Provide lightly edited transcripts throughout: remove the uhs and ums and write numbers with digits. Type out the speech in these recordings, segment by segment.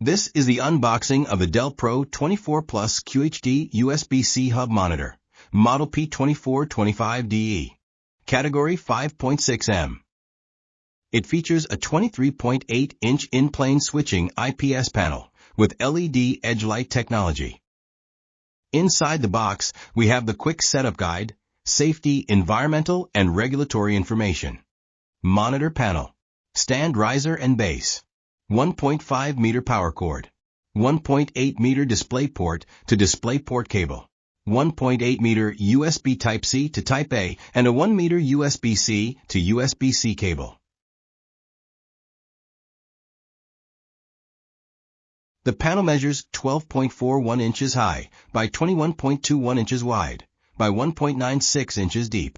This is the unboxing of the Dell Pro 24 Plus QHD USB-C hub monitor, model P2425DE, category 5.6M. It features a 23.8-inch in-plane switching IPS panel with LED edge light technology. Inside the box, we have the quick setup guide, safety, environmental, and regulatory information. Monitor panel, stand riser and base, 1.5 meter power cord, 1.8 meter DisplayPort to DisplayPort cable, 1.8 meter USB Type-C to Type-A, and a 1 meter USB-C to USB-C cable. The panel measures 12.41 inches high by 21.21 inches wide by 1.96 inches deep.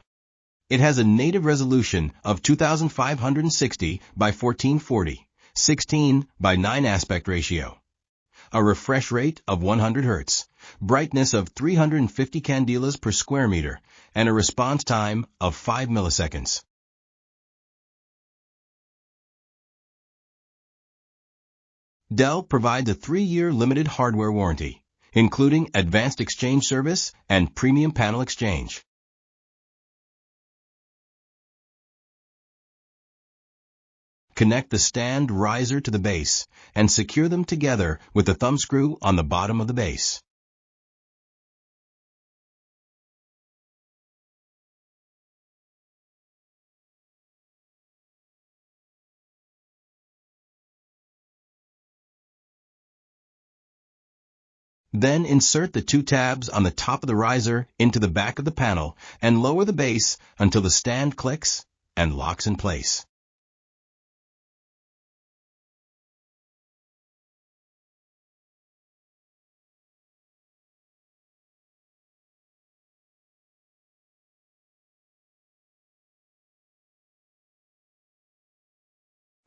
It has a native resolution of 2560 by 1440, 16 by 9 aspect ratio, a refresh rate of 100 Hz, brightness of 350 candelas per square meter, and a response time of 5 milliseconds. Dell provides a 3-year limited hardware warranty, including advanced exchange service and premium panel exchange. Connect the stand riser to the base and secure them together with the thumb screw on the bottom of the base. Then insert the 2 tabs on the top of the riser into the back of the panel and lower the base until the stand clicks and locks in place.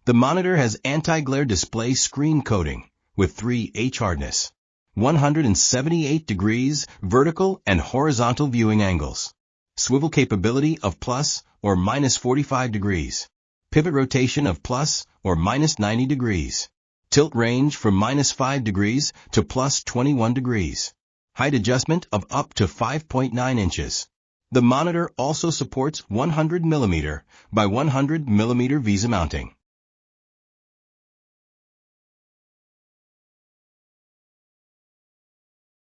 The monitor has anti-glare display screen coating with 3 H hardness, 178 degrees vertical and horizontal viewing angles, swivel capability of plus or minus 45 degrees, pivot rotation of plus or minus 90 degrees, tilt range from minus 5 degrees to plus 21 degrees, height adjustment of up to 5.9 inches. The monitor also supports 100 mm by 100 mm VESA mounting.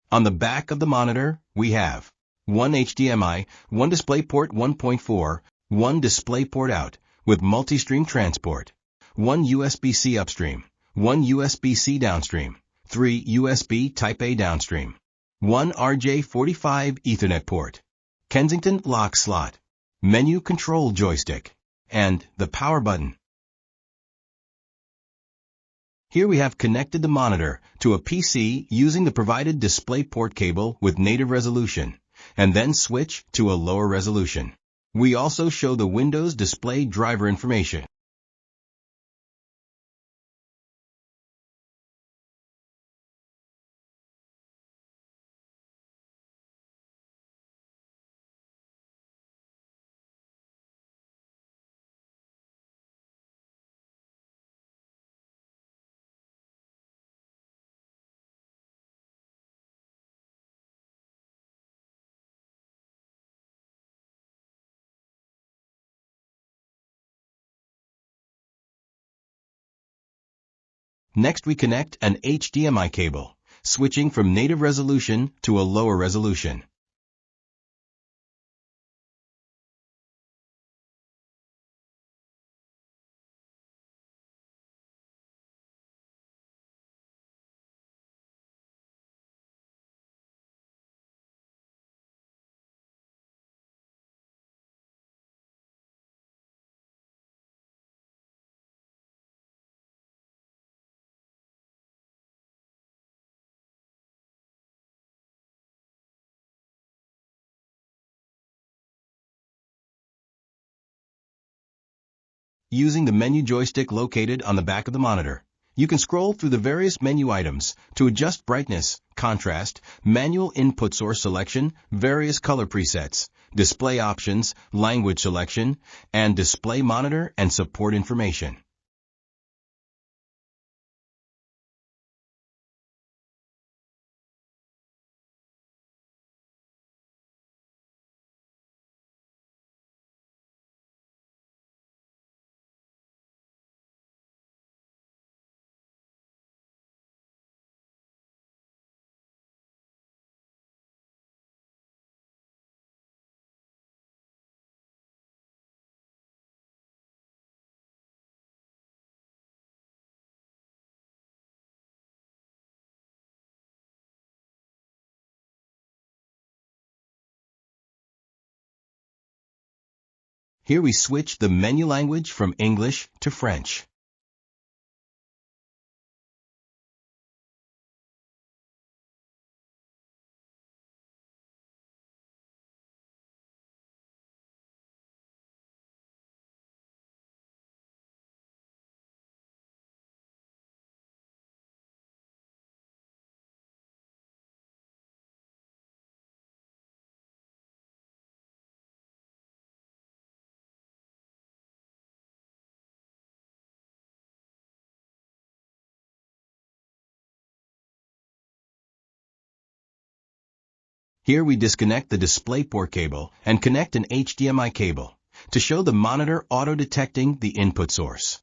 On the back of the monitor, we have 1 HDMI, 1 DisplayPort 1.4, 1 DisplayPort out with multi-stream transport, 1 USB-C upstream, 1 USB-C downstream, 3 USB Type-A downstream, 1 RJ45 Ethernet port, Kensington lock slot, menu control joystick, and the power button. Here we have connected the monitor to a PC using the provided DisplayPort cable with native resolution, and then switch to a lower resolution. We also show the Windows display driver information. Next, we connect an HDMI cable, switching from native resolution to a lower resolution. Using the menu joystick located on the back of the monitor, you can scroll through the various menu items to adjust brightness, contrast, manual input source selection, various color presets, display options, language selection, and display monitor and support information. Here we switch the menu language from English to French. Here we disconnect the DisplayPort cable and connect an HDMI cable to show the monitor auto-detecting the input source.